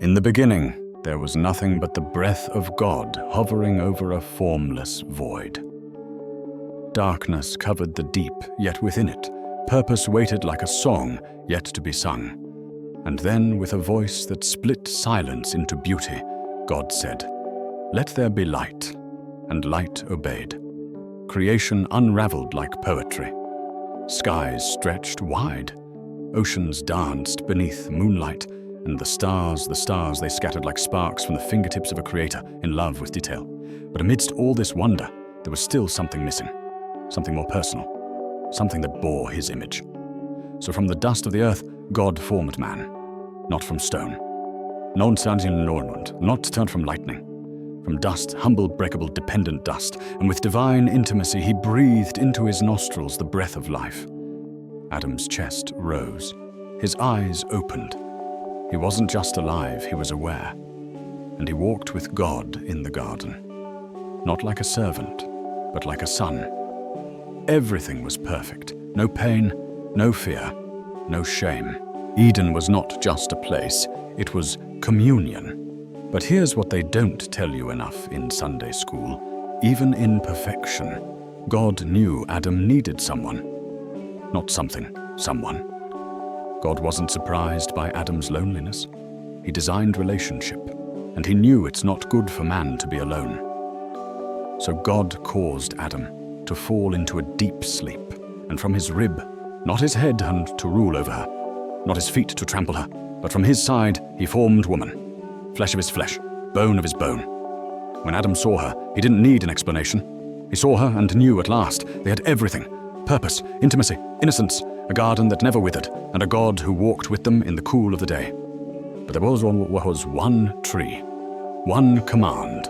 In the beginning, there was nothing but the breath of God hovering over a formless void. Darkness covered the deep, yet within it, purpose waited like a song yet to be sung. And then, with a voice that split silence into beauty, God said, "Let there be light," and light obeyed. Creation unraveled like poetry. Skies stretched wide. Oceans danced beneath moonlight, and the stars, they scattered like sparks from the fingertips of a creator in love with detail. But amidst all this wonder, there was still something missing, something more personal, something that bore his image. So from the dust of the earth, God formed man, not from stone, not turned from lightning. From dust, humble, breakable, dependent dust, and with divine intimacy he breathed into his nostrils the breath of life. Adam's chest rose. His eyes opened. He wasn't just alive, he was aware. And he walked with God in the garden. Not like a servant, but like a son. Everything was perfect. No pain, no fear, no shame. Eden was not just a place, it was communion. But here's what they don't tell you enough in Sunday school. Even in perfection, God knew Adam needed someone. Not something, someone. God wasn't surprised by Adam's loneliness. He designed relationship, and he knew it's not good for man to be alone. So God caused Adam to fall into a deep sleep, and from his rib, not his head and to rule over her, not his feet to trample her, but from his side he formed woman, flesh of his flesh, bone of his bone. When Adam saw her, he didn't need an explanation. He saw her and knew at last they had everything: purpose, intimacy, innocence, a garden that never withered, and a God who walked with them in the cool of the day. But there was one tree, one command,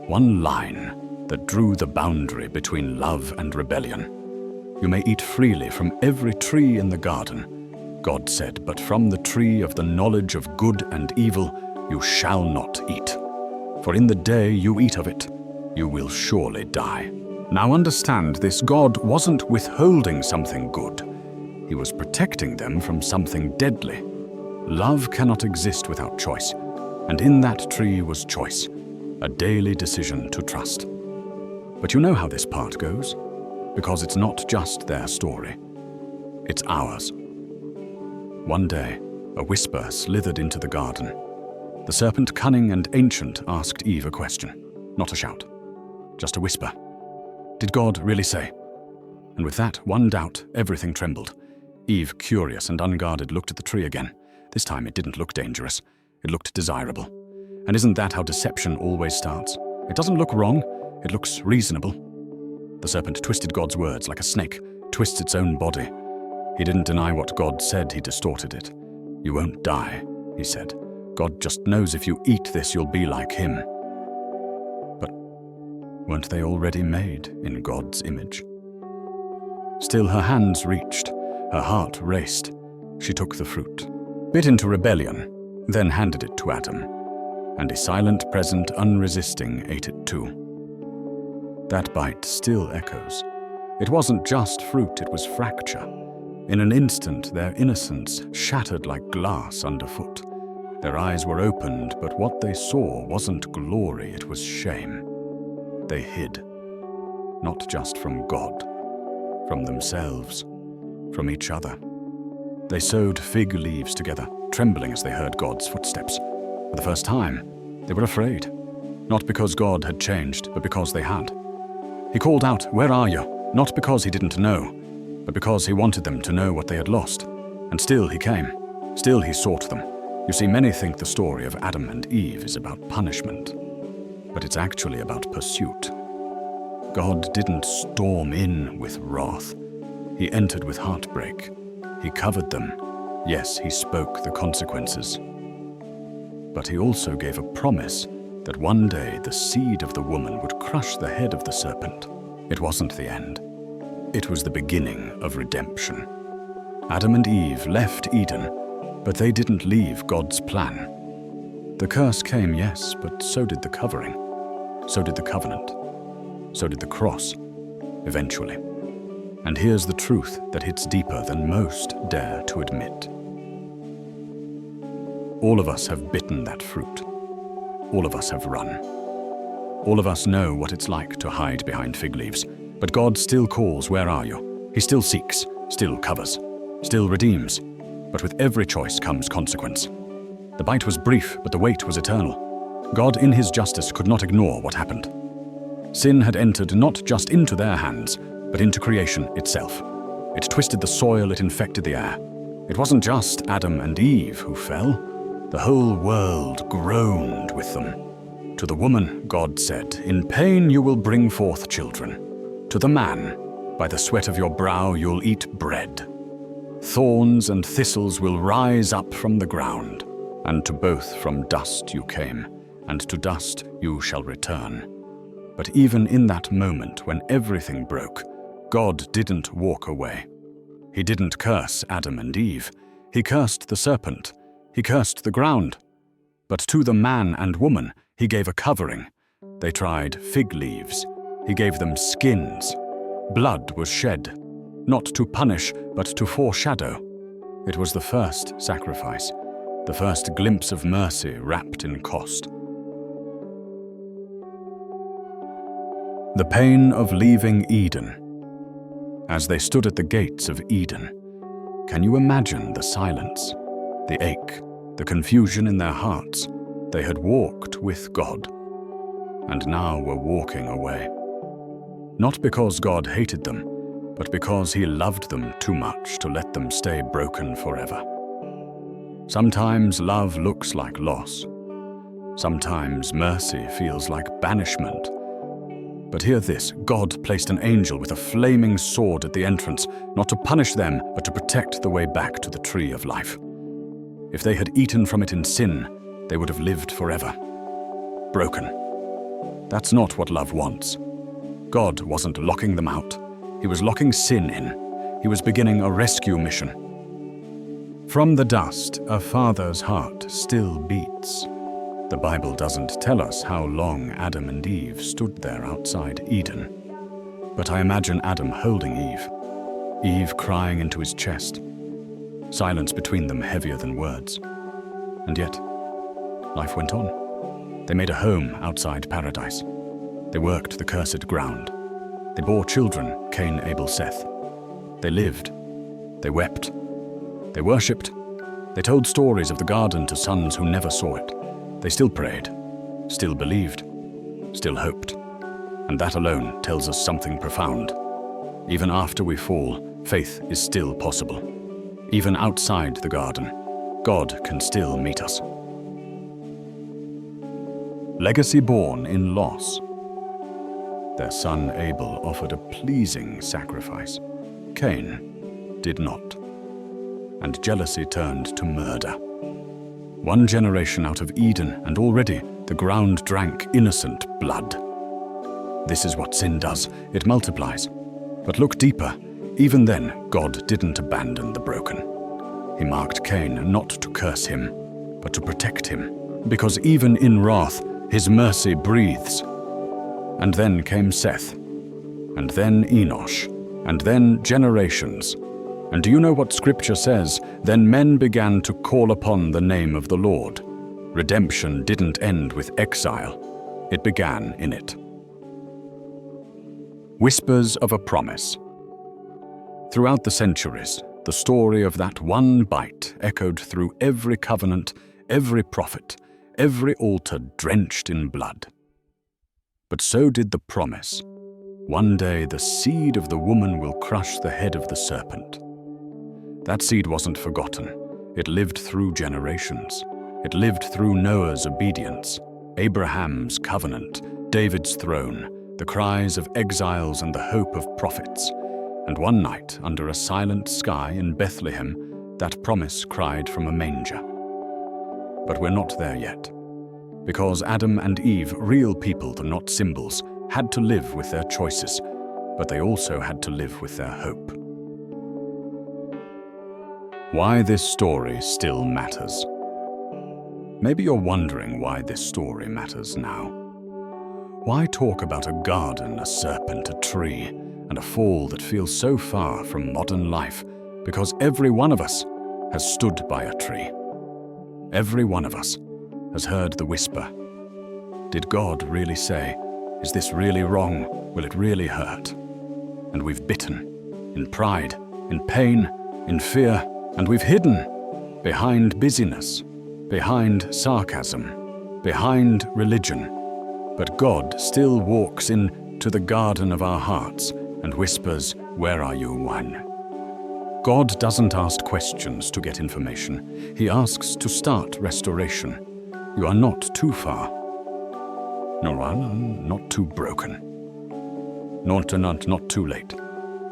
one line that drew the boundary between love and rebellion. You may eat freely from every tree in the garden, God said, but from the tree of the knowledge of good and evil you shall not eat. For in the day you eat of it, you will surely die. Now understand, this God wasn't withholding something good. He was protecting them from something deadly. Love cannot exist without choice, and in that tree was choice, a daily decision to trust. But you know how this part goes, because it's not just their story, it's ours. One day, a whisper slithered into the garden. The serpent, cunning and ancient, asked Eve a question, not a shout, just a whisper. Did God really say? And with that one doubt, everything trembled. Eve, curious and unguarded, looked at the tree again. This time it didn't look dangerous. It looked desirable. And isn't that how deception always starts? It doesn't look wrong. It looks reasonable. The serpent twisted God's words like a snake twists its own body. He didn't deny what God said, he distorted it. You won't die, he said. God just knows if you eat this, you'll be like him. But weren't they already made in God's image? Still her hands reached. Her heart raced. She took the fruit, bit into rebellion, then handed it to Adam. And a silent, present, unresisting ate it too. That bite still echoes. It wasn't just fruit, it was fracture. In an instant, their innocence shattered like glass underfoot. Their eyes were opened, but what they saw wasn't glory, it was shame. They hid, not just from God, from themselves, from each other. They sewed fig leaves together, trembling as they heard God's footsteps. For the first time, they were afraid, not because God had changed, but because they had. He called out, "Where are you?" Not because he didn't know, but because he wanted them to know what they had lost. And still he came. Still he sought them. You see, many think the story of Adam and Eve is about punishment, but it's actually about pursuit. God didn't storm in with wrath. He entered with heartbreak. He covered them. Yes, he spoke the consequences. But he also gave a promise that one day the seed of the woman would crush the head of the serpent. It wasn't the end. It was the beginning of redemption. Adam and Eve left Eden, but they didn't leave God's plan. The curse came, yes, but so did the covering. So did the covenant. So did the cross, eventually. And here's the truth that hits deeper than most dare to admit. All of us have bitten that fruit. All of us have run. All of us know what it's like to hide behind fig leaves. But God still calls, "Where are you?" He still seeks, still covers, still redeems. But with every choice comes consequence. The bite was brief, but the wait was eternal. God, in his justice, could not ignore what happened. Sin had entered not just into their hands, but into creation itself. It twisted the soil, it infected the air. It wasn't just Adam and Eve who fell. The whole world groaned with them. To the woman, God said, "In pain you will bring forth children." To the man, "By the sweat of your brow you'll eat bread. Thorns and thistles will rise up from the ground. And to both from dust you came, and to dust you shall return." But even in that moment when everything broke, God didn't walk away. He didn't curse Adam and Eve. He cursed the serpent. He cursed the ground. But to the man and woman, he gave a covering. They tried fig leaves. He gave them skins. Blood was shed, not to punish, but to foreshadow. It was the first sacrifice, the first glimpse of mercy wrapped in cost. The pain of leaving Eden. As they stood at the gates of Eden, can you imagine the silence, the ache, the confusion in their hearts? They had walked with God, and now were walking away. Not because God hated them, but because he loved them too much to let them stay broken forever. Sometimes love looks like loss. Sometimes mercy feels like banishment. But hear this, God placed an angel with a flaming sword at the entrance, not to punish them, but to protect the way back to the tree of life. If they had eaten from it in sin, they would have lived forever. Broken. That's not what love wants. God wasn't locking them out. He was locking sin in. He was beginning a rescue mission. From the dust, a father's heart still beats. The Bible doesn't tell us how long Adam and Eve stood there outside Eden. But I imagine Adam holding Eve, Eve crying into his chest, silence between them heavier than words. And yet, life went on. They made a home outside paradise. They worked the cursed ground. They bore children, Cain, Abel, Seth. They lived. They wept. They worshipped. They told stories of the garden to sons who never saw it. They still prayed, still believed, still hoped. And that alone tells us something profound. Even after we fall, faith is still possible. Even outside the garden, God can still meet us. Legacy born in loss. Their son Abel offered a pleasing sacrifice. Cain did not. And jealousy turned to murder. One generation out of Eden, and already the ground drank innocent blood. This is what sin does. It multiplies. But look deeper. Even then, God didn't abandon the broken. He marked Cain not to curse him, but to protect him. Because even in wrath, his mercy breathes. And then came Seth, and then Enosh, and then generations. And do you know what Scripture says? Then men began to call upon the name of the Lord. Redemption didn't end with exile. It began in it. Whispers of a promise. Throughout the centuries, the story of that one bite echoed through every covenant, every prophet, every altar drenched in blood. But so did the promise. One day the seed of the woman will crush the head of the serpent. That seed wasn't forgotten. It lived through generations. It lived through Noah's obedience, Abraham's covenant, David's throne, the cries of exiles and the hope of prophets. And one night, under a silent sky in Bethlehem, that promise cried from a manger. But we're not there yet. Because Adam and Eve, real people, not symbols, had to live with their choices, but they also had to live with their hope. Why this story still matters. Maybe you're wondering why this story matters now. Why talk about a garden, a serpent, a tree, and a fall that feels so far from modern life? Because every one of us has stood by a tree. Every one of us has heard the whisper. Did God really say, "Is this really wrong? Will it really hurt?" And we've bitten, in pride, in pain, in fear, and we've hidden behind busyness, behind sarcasm, behind religion. But God still walks into the garden of our hearts and whispers, "Where are you, one?" God doesn't ask questions to get information. He asks to start restoration. You are not too far. No, not too broken. Not too late.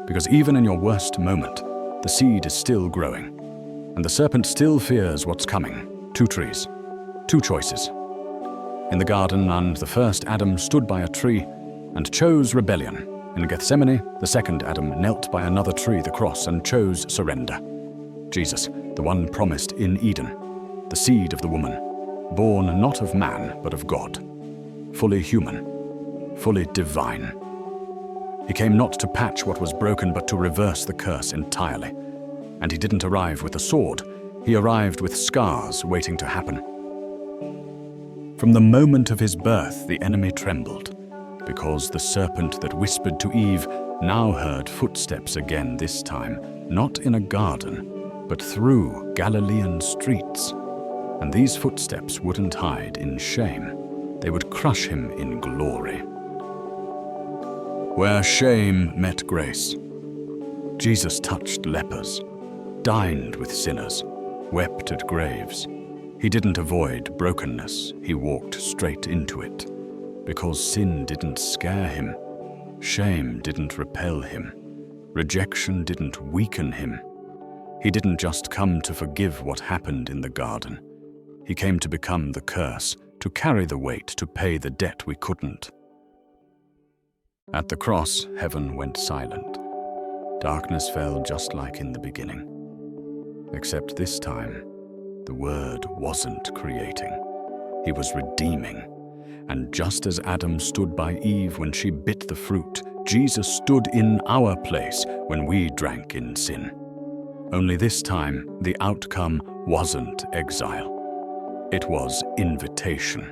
Because even in your worst moment, the seed is still growing. And the serpent still fears what's coming. 2 trees, 2 choices. In the garden, and the first Adam stood by a tree and chose rebellion. In Gethsemane, the second Adam knelt by another tree, the cross, and chose surrender. Jesus, the one promised in Eden, the seed of the woman, born not of man, but of God, fully human, fully divine. He came not to patch what was broken, but to reverse the curse entirely. And he didn't arrive with a sword. He arrived with scars waiting to happen. From the moment of his birth, the enemy trembled, because the serpent that whispered to Eve now heard footsteps again, this time, not in a garden, but through Galilean streets. And these footsteps wouldn't hide in shame. They would crush him in glory. Where shame met grace, Jesus touched lepers, dined with sinners, wept at graves. He didn't avoid brokenness, he walked straight into it. Because sin didn't scare him, shame didn't repel him, rejection didn't weaken him. He didn't just come to forgive what happened in the garden. He came to become the curse, to carry the weight, to pay the debt we couldn't. At the cross, heaven went silent. Darkness fell just like in the beginning. Except this time, the Word wasn't creating. He was redeeming. And just as Adam stood by Eve when she bit the fruit, Jesus stood in our place when we drank in sin. Only this time, the outcome wasn't exile. It was invitation.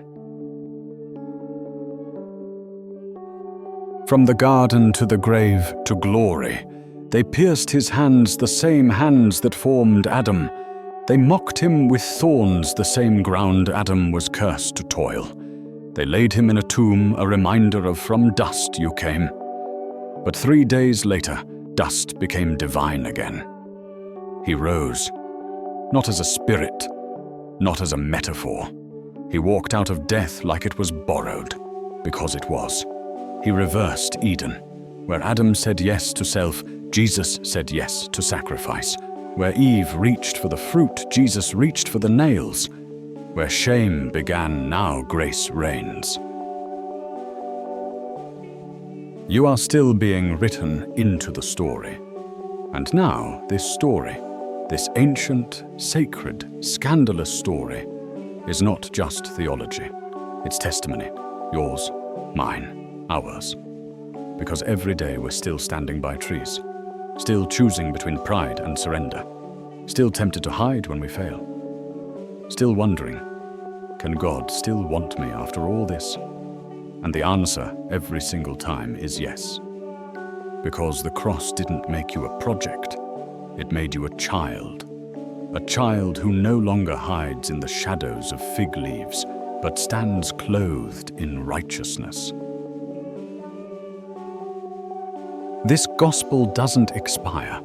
From the garden to the grave to glory, they pierced his hands, the same hands that formed Adam. They mocked him with thorns, the same ground Adam was cursed to toil. They laid him in a tomb, a reminder of from dust you came. But 3 days later, dust became divine again. He rose, not as a spirit, not as a metaphor. He walked out of death like it was borrowed, because it was. He reversed Eden. Where Adam said yes to self, Jesus said yes to sacrifice. Where Eve reached for the fruit, Jesus reached for the nails. Where shame began, now grace reigns. You are still being written into the story. And now this story, this ancient, sacred, scandalous story, is not just theology. It's testimony. Yours, mine, ours. Because every day we're still standing by trees, still choosing between pride and surrender, still tempted to hide when we fail, still wondering, can God still want me after all this? And the answer every single time is yes. Because the cross didn't make you a project, it made you a child who no longer hides in the shadows of fig leaves, but stands clothed in righteousness. This gospel doesn't expire.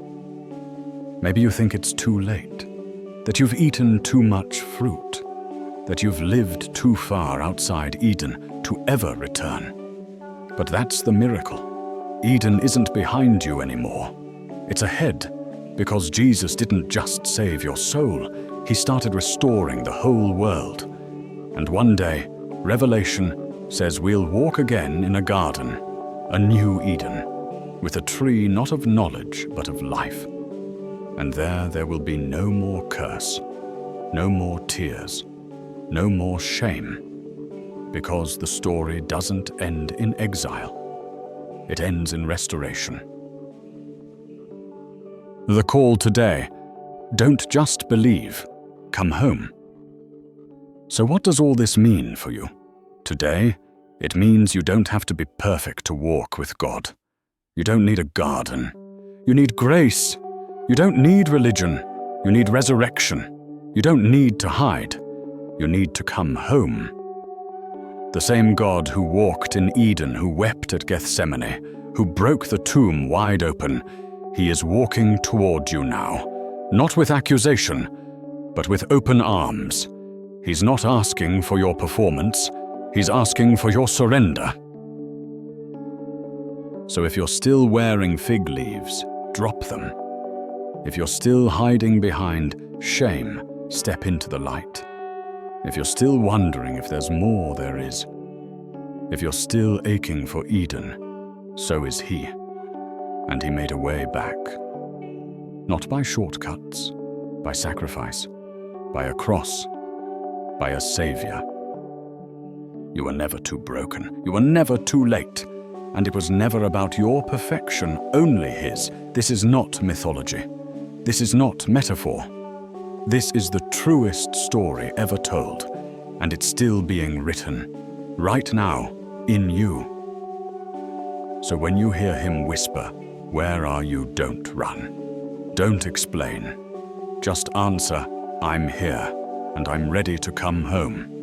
Maybe you think it's too late, that you've eaten too much fruit, that you've lived too far outside Eden to ever return. But that's the miracle. Eden isn't behind you anymore. It's ahead, because Jesus didn't just save your soul, he started restoring the whole world. And one day, Revelation says we'll walk again in a garden, a new Eden, with a tree not of knowledge but of life. And there will be no more curse, no more tears, no more shame, because the story doesn't end in exile. It ends in restoration. The call today, don't just believe, come home. So what does all this mean for you? Today, it means you don't have to be perfect to walk with God. You don't need a garden. You need grace. You don't need religion. You need resurrection. You don't need to hide. You need to come home. The same God who walked in Eden, who wept at Gethsemane, who broke the tomb wide open, he is walking toward you now, not with accusation, but with open arms. He's not asking for your performance, he's asking for your surrender. So if you're still wearing fig leaves, drop them. If you're still hiding behind shame, step into the light. If you're still wondering if there's more, there is. If you're still aching for Eden, so is he. And he made a way back. Not by shortcuts, by sacrifice, by a cross, by a savior. You were never too broken. You were never too late. And it was never about your perfection, only his. This is not mythology. This is not metaphor. This is the truest story ever told, and it's still being written, right now, in you. So when you hear him whisper, "Where are you?" don't run. Don't explain. Just answer, "I'm here, and I'm ready to come home."